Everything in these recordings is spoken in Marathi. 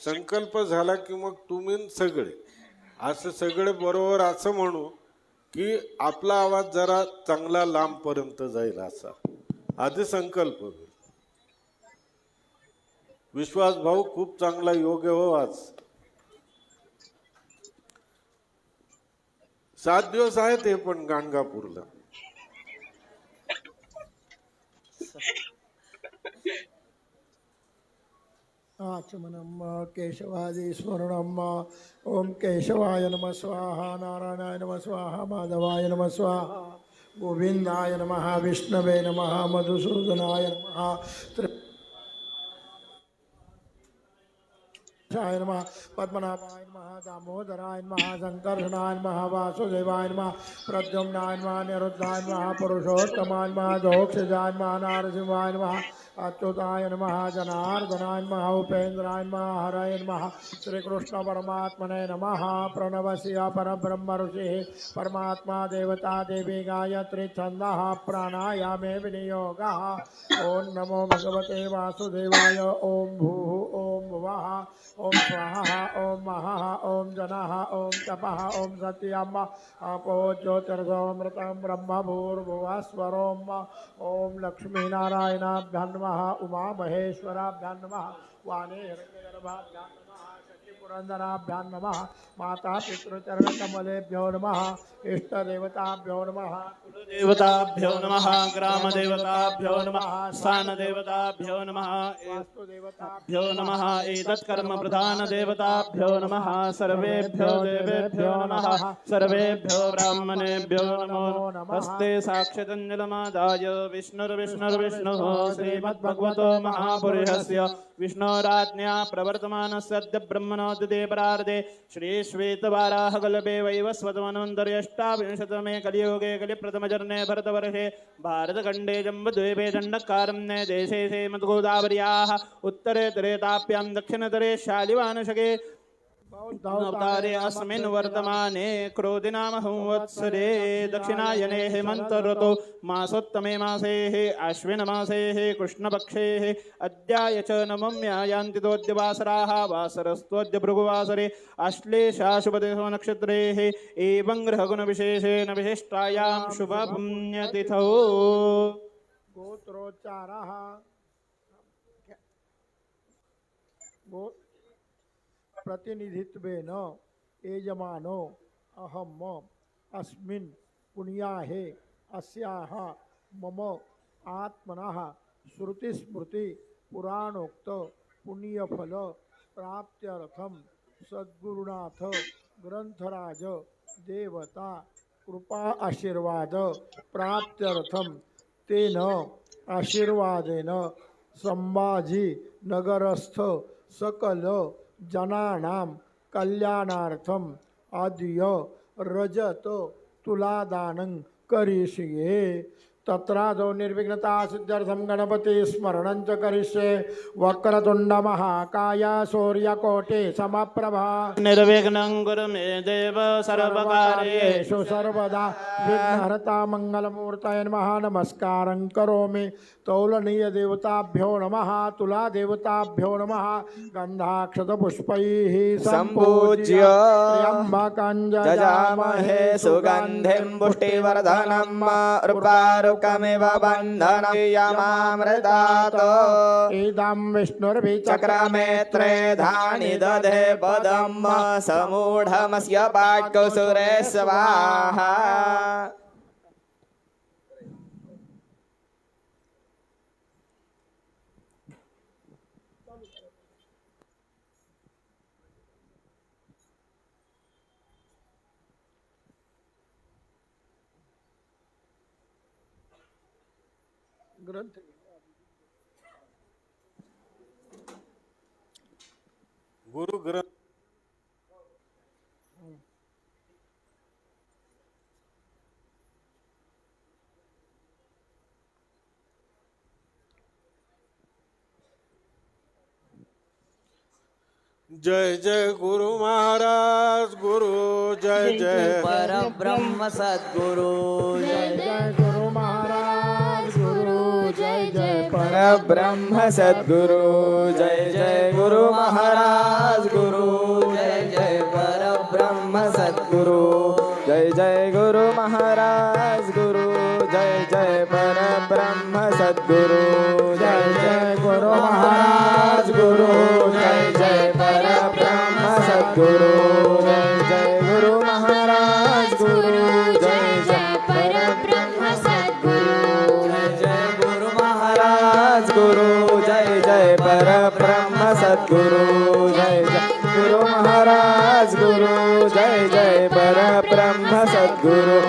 संकल्प झाला की मग तुम्ही सगळे असं सगळे बरोबर असं म्हणू की आपला आवाज जरा चांगला लांबपर्यंत जाईल असा आधी संकल्प होईल. विश्वास भाऊ खूप चांगला योग आहे हो. आज 7 दिवस आहेत हे पण गाणगापूरला. आचमनम केशवादी स्मरणम ओम केशवाय नमः स्वाहा नारायणाय नमः स्वाहा माधवाय नमः स्वाहा गोविंदाय नमः विष्णवे नमः मधुसूदनाय नमः य नमः पद्मनाभाय नमः दामोदराय नमः संकर्षणाय नमः वासुदेवाय नमः प्रद्युम्नाय नमः निरुद्धाय नमः पुरुषोत्तमाय नमः दोक्षजाय नमः नारसिंहाय नमः अच्युताय नमः जनार्दनाय नमः उपेन्द्राय नमः हरये नमः श्रीकृष्ण परमात्मने नमः प्रणवस्य परब्रह्म ऋषिः परमात्मा देवता देवी गायत्री छन्दः प्राणायामे विनियोगः ओम नमो भगवते वासुदेवाय ओम भूः ओम भुवः ओम स्वाहा ओम महः ओम जनः ओम तपः ओम सत्यम अपो ज्योतिर्गोमृतं ब्रह्म भूर्भुवस्वरोम ओम लक्ष्मीनारायणाभ्यां नमः उमा महेश्वराभ्यां नमः वाणी हिरण्यगर्भाभ्यां नमः शक्तिपुरन्दराभ्यां नमः माता पितृचरणकमलेभ्यो नमः इष्टदेवताभ्यो नमः देवताभ्यो नमः ग्रामदेवताभ्यो नमः स्थानदेवताभ्यो नमः वास्तुदेवताभ्यो नमः एतत्कर्म प्रधान देवताभ्यो नमः सर्वेभ्यो देवेभ्यो नमः सर्वेभ्यो ब्राह्मणेभ्यो नमो हस्ते साक्षादञ्जलमादाय विष्णुर्विष्णुर्विष्णुः श्रीमद्भगवतो महापुरुषस्य विष्णोराज्ञा प्रवर्तमानस्य अद्य ब्रह्मणोऽद्य परार्धे श्रीश्वेतवाराहकल्पे वैवस्वतमन्वन्तर्यष्टाविंशतमे कलियुगे कलिप्रथमचरणे भरतवर्षे भारतखण्डे जम्बुद्वीपे दण्डकारण्ये देशे श्रीमद्गोदावर्याः उत्तरे त्रेताभ्यां दक्षिणतरे शालिवानशके अवतारे अस्मिन् वर्तमाने क्रोधिनाम संवत्सरे दक्षिणायने हेमन्त ऋतौ मासोत्तमे मासे आश्विन मासे कृष्णपक्षे अद्याय च नवम्यायान्तितोऽद्य वासराः वासरस्त्वद्य भृगुवासरे आश्लेषाशुभदेशो नक्षत्रे एवं ग्रहगुणविशेषेण विशिष्टायां शुभपुण्यतिथौ गोत्रोच्चारः प्रतिनिधित्वेन यजमानो अहम अस्मिन् पुण्याहे अस्याः मम आत्मनः श्रुतिस्मृति पुराणोक्त पुण्यफल प्राप्त्यर्थम सद्गुरुनाथ ग्रंथराज देवता कृपा आशीर्वाद प्राप्त्यर्थम तेन आशीर्वादेन संभाजी नगरस्थ सकल जनानां कल्याणार्थम आद्य रजत तुलादानं करिष्ये तत्रादौ निर्विघ्नता सिद्ध्यर्थं गणपति स्मरणं च करिष्ये वक्रतुंड महाकाय सूर्यकोटि समप्रभा निर्विघ्नं कुरु मे देव सर्वकार्येषु सर्वकार्येषु सर्वदा विघ्नहर्ता मंगलमूर्तये नमः नमस्कारं करोमि तौलनीय देवताभ्यो नमः तुला देवताभ्यो नमः गन्धाक्षतपुष्पैः सम्पूज्य त्र्यम्बकं जजामहे सुगन्धिं पुष्टिवर्धनम् उर्वारुकमिव बन्धनं यमामृतात् इदं विष्णुर्विचक्रमे चक्रमे धानि दधे पदं समूढमस्य पाट्कुसुरे स्वाहा ग्रंथ गुरु ग्रंथ जय जय गुरु महाराज गुरु जय जय परब्रह्म सद्गुरु जय जय गुरु महाराज गुरु जय जय परब्रह्म सद्गुरु जय जय गुरु महाराज महाराज गुरु जय जय परब्रह्म सद्गुरु जय जय गुरु महाराज गुरु जय जय परब्रह्म सद्गुरु जय जय गुरु महाराज गुरु जय जय परब्रह्म सद्गुरु जय जय गुरु महाराज गुरु जय जय परब्रह्म सद्गुरु जय जय गुरु महाराज गुरु जय जय परब्रह्म सद्गुरु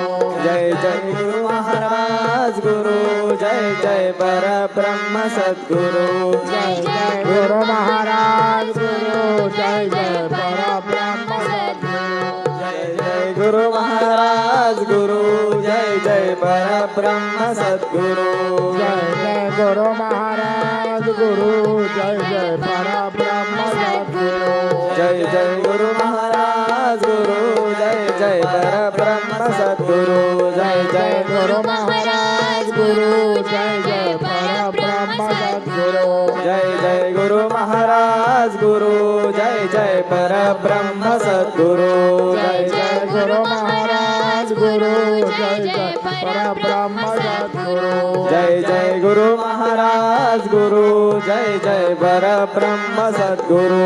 जय जय गुरु महाराज गुरु जय जय परब्रह्म सद्गुरु जय जय गुरु महाराज गुरु जय जय परब्रह्म सद्गुरु जय जय गुरु महाराज गुरु जय जय परब्रह्म सद्गुरु जय जय गुरु महाराज गुरु जय जय परब्रह्म सद्गुरु जय जय गुरु महाराज गुरु जय जय परब्रह्म सद्गुरु जय जय गुरु महाराज गुरु जय जय परब्रह्म सद्गुरु जय जय गुरु महाराज गुरु जय जय परब्रह्म सद्गुरु जय जय गुरु महाराज गुरु जय जय परब्रह्म सद्गुरु जय जय गुरु महाराज गुरु जय जय परब्रह्म सद्गुरु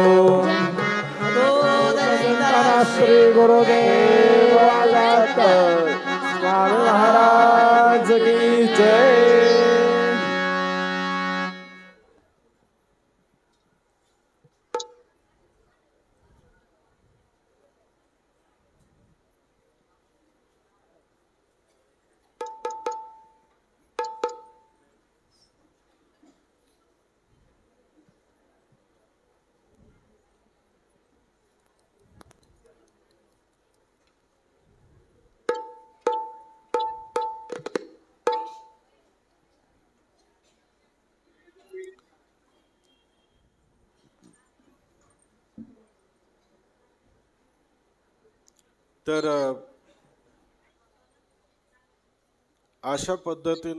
श्री गुरुदेव दत्त स्वामी महाराज की जय तर अशा पद्धतीने